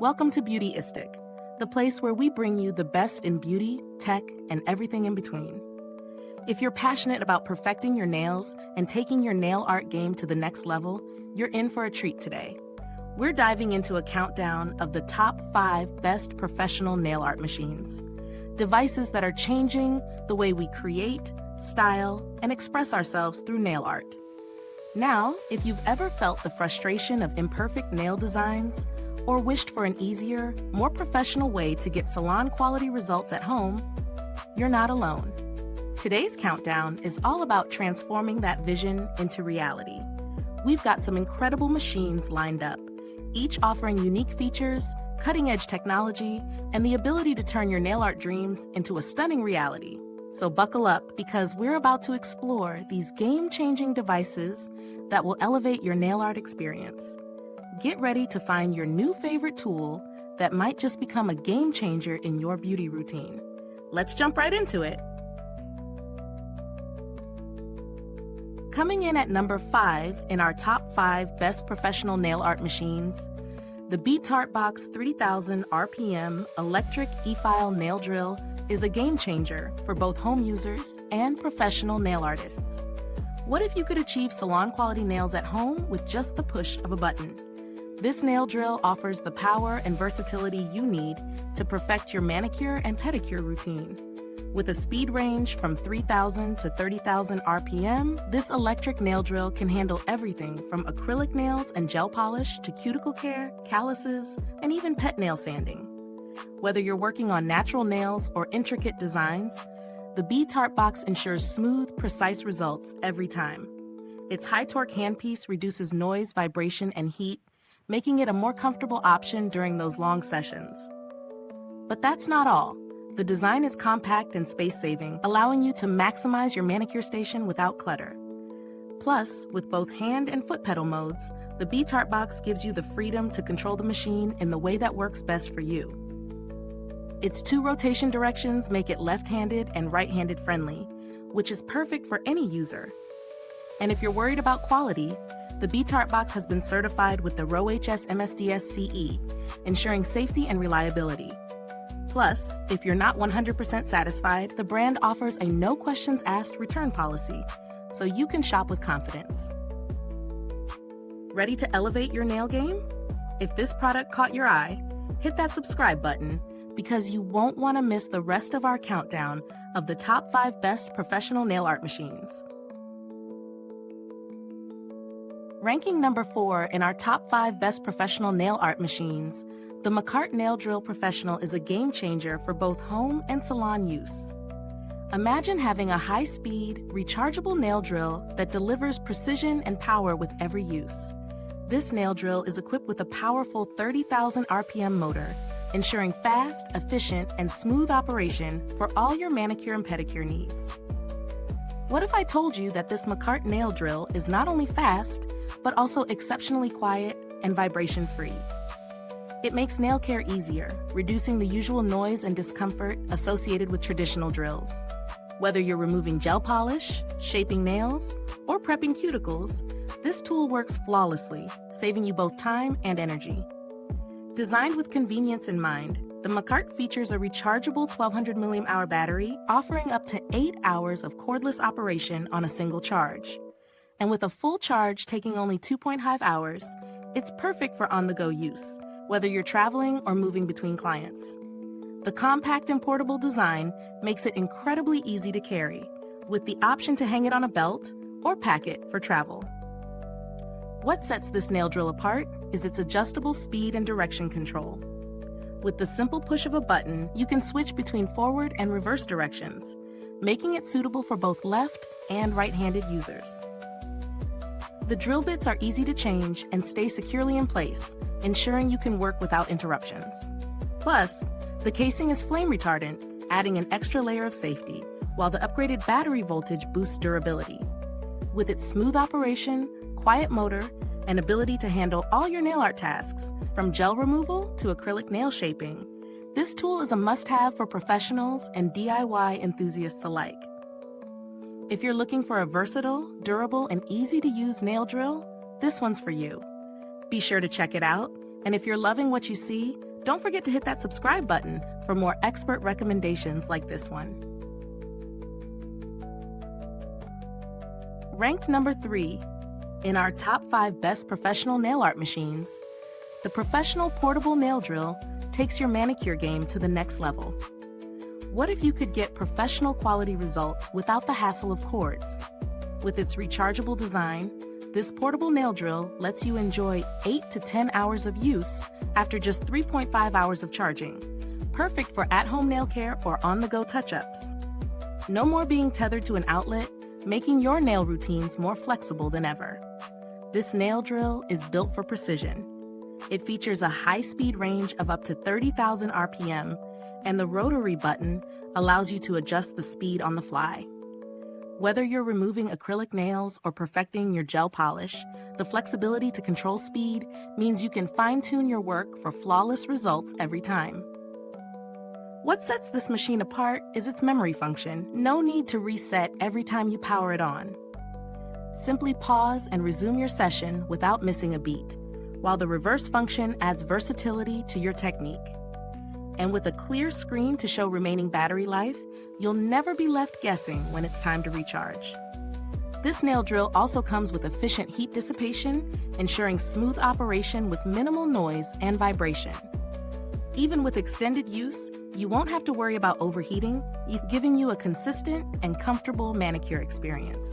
Welcome to Beautyistic, the place where we bring you the best in beauty, tech, and everything in between. If you're passionate about perfecting your nails and taking your nail art game to the next level, you're in for a treat today. We're diving into a countdown of the top 5 best professional nail art machines. Devices that are changing the way we create, style, and express ourselves through nail art. Now, if you've ever felt the frustration of imperfect nail designs, or wished for an easier, more professional way to get salon-quality results at home, you're not alone. Today's countdown is all about transforming that vision into reality. We've got some incredible machines lined up, each offering unique features, cutting-edge technology, and the ability to turn your nail art dreams into a stunning reality. So buckle up, because we're about to explore these game-changing devices that will elevate your nail art experience. Get ready to find your new favorite tool that might just become a game changer in your beauty routine. Let's jump right into it. Coming in at number 5 in our top 5 best professional nail art machines, the BTArtbox 3000 RPM electric Efile nail drill is a game changer for both home users and professional nail artists. What if you could achieve salon quality nails at home with just the push of a button? This nail drill offers the power and versatility you need to perfect your manicure and pedicure routine. With a speed range from 3,000 to 30,000 RPM, this electric nail drill can handle everything from acrylic nails and gel polish to cuticle care, calluses, and even pet nail sanding. Whether you're working on natural nails or intricate designs, the BTArtbox ensures smooth, precise results every time. Its high-torque handpiece reduces noise, vibration, and heat, making it a more comfortable option during those long sessions. But that's not all. The design is compact and space-saving, allowing you to maximize your manicure station without clutter. Plus, with both hand and foot pedal modes, the BTArtbox gives you the freedom to control the machine in the way that works best for you. Its 2 rotation directions make it left-handed and right-handed friendly, which is perfect for any user. And if you're worried about quality, the BTArtbox has been certified with the RoHS MSDS CE, ensuring safety and reliability. Plus, if you're not 100% satisfied, the brand offers a no questions asked return policy, so you can shop with confidence. Ready to elevate your nail game? If this product caught your eye, hit that subscribe button, because you won't want to miss the rest of our countdown of the top 5 best professional nail art machines. Ranking number 4 in our top 5 best professional nail art machines, the Makartt Nail Drill Professional is a game changer for both home and salon use. Imagine having a high-speed, rechargeable nail drill that delivers precision and power with every use. This nail drill is equipped with a powerful 30,000 RPM motor, ensuring fast, efficient, and smooth operation for all your manicure and pedicure needs. What if I told you that this Makartt nail drill is not only fast, but also exceptionally quiet and vibration-free? It makes nail care easier, reducing the usual noise and discomfort associated with traditional drills. Whether you're removing gel polish, shaping nails, or prepping cuticles, this tool works flawlessly, saving you both time and energy. Designed with convenience in mind, the Makartt features a rechargeable 1200 mAh battery, offering up to 8 hours of cordless operation on a single charge. And with a full charge taking only 2.5 hours, it's perfect for on-the-go use, whether you're traveling or moving between clients. The compact and portable design makes it incredibly easy to carry, with the option to hang it on a belt or pack it for travel. What sets this nail drill apart is its adjustable speed and direction control. With the simple push of a button, you can switch between forward and reverse directions, making it suitable for both left and right-handed users. The drill bits are easy to change and stay securely in place, ensuring you can work without interruptions. Plus, the casing is flame retardant, adding an extra layer of safety, while the upgraded battery voltage boosts durability. With its smooth operation, quiet motor, and ability to handle all your nail art tasks, from gel removal to acrylic nail shaping, this tool is a must-have for professionals and DIY enthusiasts alike. If you're looking for a versatile, durable, and easy-to-use nail drill, this one's for you. Be sure to check it out, and if you're loving what you see, Don't forget to hit that subscribe button for more expert recommendations like this one. Ranked number 3 in our top 5 best professional nail art machines, the professional portable nail drill takes your manicure game to the next level. What if you could get professional quality results without the hassle of cords? With its rechargeable design, this portable nail drill lets you enjoy 8 to 10 hours of use after just 3.5 hours of charging. Perfect for at-home nail care or on-the-go touch-ups. No more being tethered to an outlet, making your nail routines more flexible than ever. This nail drill is built for precision. It features a high-speed range of up to 30,000 RPM, and the rotary button allows you to adjust the speed on the fly. Whether you're removing acrylic nails or perfecting your gel polish, the flexibility to control speed means you can fine-tune your work for flawless results every time. What sets this machine apart is its memory function. No need to reset every time you power it on. Simply pause and resume your session without missing a beat, while the reverse function adds versatility to your technique. And with a clear screen to show remaining battery life, you'll never be left guessing when it's time to recharge. This nail drill also comes with efficient heat dissipation, ensuring smooth operation with minimal noise and vibration. Even with extended use, you won't have to worry about overheating, giving you a consistent and comfortable manicure experience.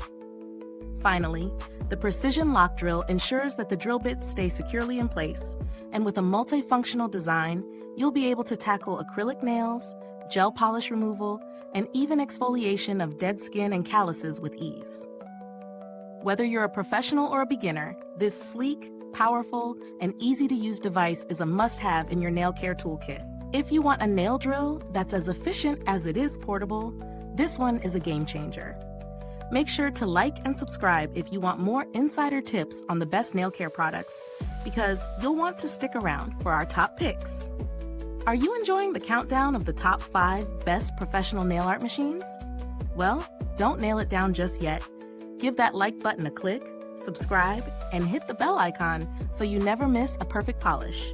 Finally, the precision lock drill ensures that the drill bits stay securely in place, and with a multifunctional design, you'll be able to tackle acrylic nails, gel polish removal, and even exfoliation of dead skin and calluses with ease. Whether you're a professional or a beginner, this sleek, powerful, and easy-to-use device is a must-have in your nail care toolkit. If you want a nail drill that's as efficient as it is portable, this one is a game changer. Make sure to like and subscribe if you want more insider tips on the best nail care products, because you'll want to stick around for our top picks. Are you enjoying the countdown of the top 5 best professional nail art machines? Well, don't nail it down just yet. Give that like button a click, subscribe, and hit the bell icon so you never miss a perfect polish.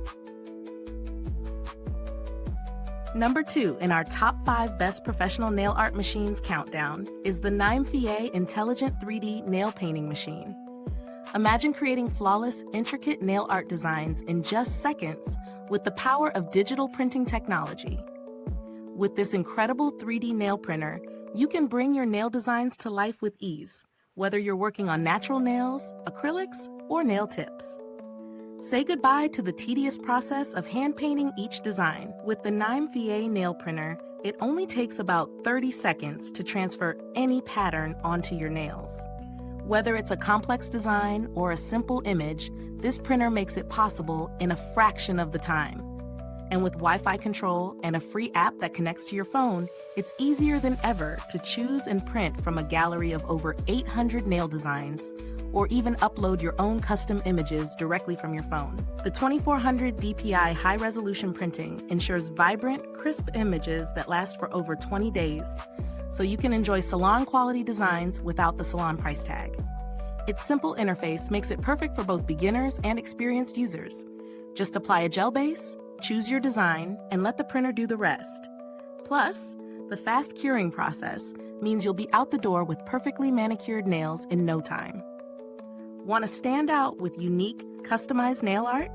Number 2 in our top 5 best professional nail art machines countdown is the NAILPOP Intelligent 3D Nail Painting Machine. Imagine creating flawless, intricate nail art designs in just seconds with the power of digital printing technology. With this incredible 3D nail printer, you can bring your nail designs to life with ease, whether you're working on natural nails, acrylics, or nail tips. Say goodbye to the tedious process of hand painting each design. With the NAILPOP nail printer, it only takes about 30 seconds to transfer any pattern onto your nails. Whether it's a complex design or a simple image, this printer makes it possible in a fraction of the time. And with Wi-Fi control and a free app that connects to your phone, it's easier than ever to choose and print from a gallery of over 800 nail designs, or even upload your own custom images directly from your phone. The 2400 DPI high-resolution printing ensures vibrant, crisp images that last for over 20 days, so you can enjoy salon-quality designs without the salon price tag. Its simple interface makes it perfect for both beginners and experienced users. Just apply a gel base, choose your design, and let the printer do the rest. Plus, the fast curing process means you'll be out the door with perfectly manicured nails in no time. Want to stand out with unique, customized nail art?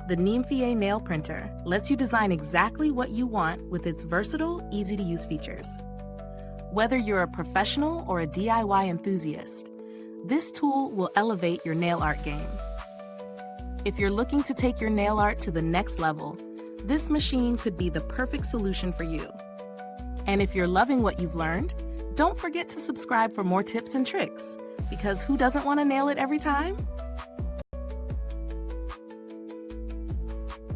The NAILPOP nail printer lets you design exactly what you want with its versatile, easy-to-use features. Whether you're a professional or a DIY enthusiast, this tool will elevate your nail art game. If you're looking to take your nail art to the next level, this machine could be the perfect solution for you. And if you're loving what you've learned, don't forget to subscribe for more tips and tricks, because who doesn't want to nail it every time?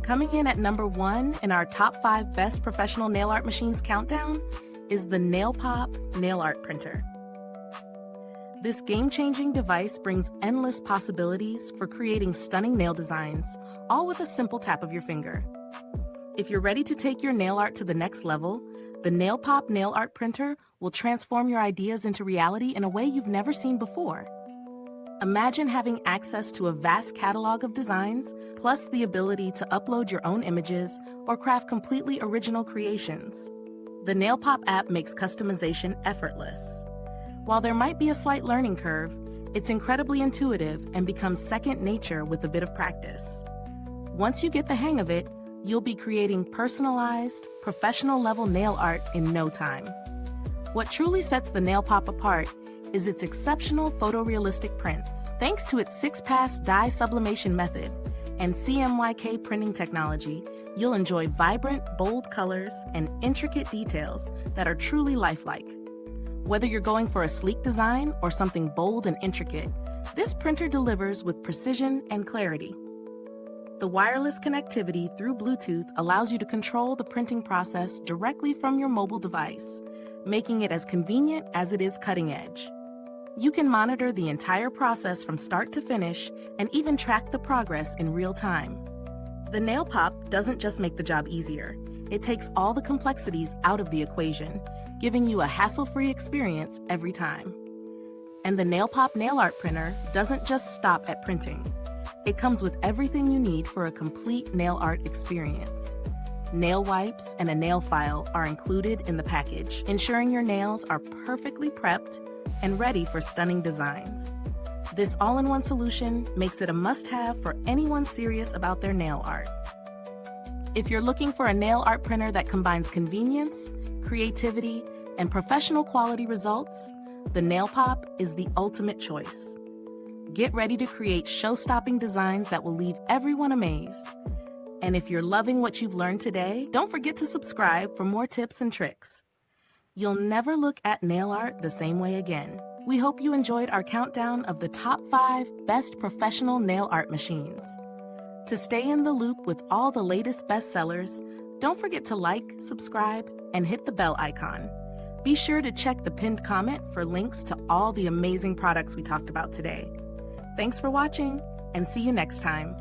Coming in at number 1 in our top 5 best professional nail art machines countdown is the NAILPOP Nail Art Printer. This game-changing device brings endless possibilities for creating stunning nail designs, all with a simple tap of your finger. If you're ready to take your nail art to the next level, the NAILPOP Nail Art Printer will transform your ideas into reality in a way you've never seen before. Imagine having access to a vast catalog of designs, plus the ability to upload your own images or craft completely original creations. The NAILPOP app makes customization effortless. While there might be a slight learning curve, it's incredibly intuitive and becomes second nature with a bit of practice. Once you get the hang of it, you'll be creating personalized, professional-level nail art in no time. What truly sets the NAILPOP apart is its exceptional photorealistic prints. Thanks to its 6-pass dye sublimation method and CMYK printing technology, you'll enjoy vibrant, bold colors and intricate details that are truly lifelike. Whether you're going for a sleek design or something bold and intricate, this printer delivers with precision and clarity. The wireless connectivity through Bluetooth allows you to control the printing process directly from your mobile device, making it as convenient as it is cutting edge. You can monitor the entire process from start to finish and even track the progress in real time. The NAILPOP doesn't just make the job easier, it takes all the complexities out of the equation, giving you a hassle-free experience every time. And the NAILPOP nail art printer doesn't just stop at printing. It comes with everything you need for a complete nail art experience. Nail wipes and a nail file are included in the package, ensuring your nails are perfectly prepped and ready for stunning designs. This all-in-one solution makes it a must-have for anyone serious about their nail art. If you're looking for a nail art printer that combines convenience, creativity, and professional quality results, the NAILPOP is the ultimate choice. Get ready to create show-stopping designs that will leave everyone amazed. And if you're loving what you've learned today, don't forget to subscribe for more tips and tricks. You'll never look at nail art the same way again. We hope you enjoyed our countdown of the top 5 best professional nail art machines. To stay in the loop with all the latest bestsellers, don't forget to like, subscribe, and hit the bell icon. Be sure to check the pinned comment for links to all the amazing products we talked about today. Thanks for watching, and see you next time.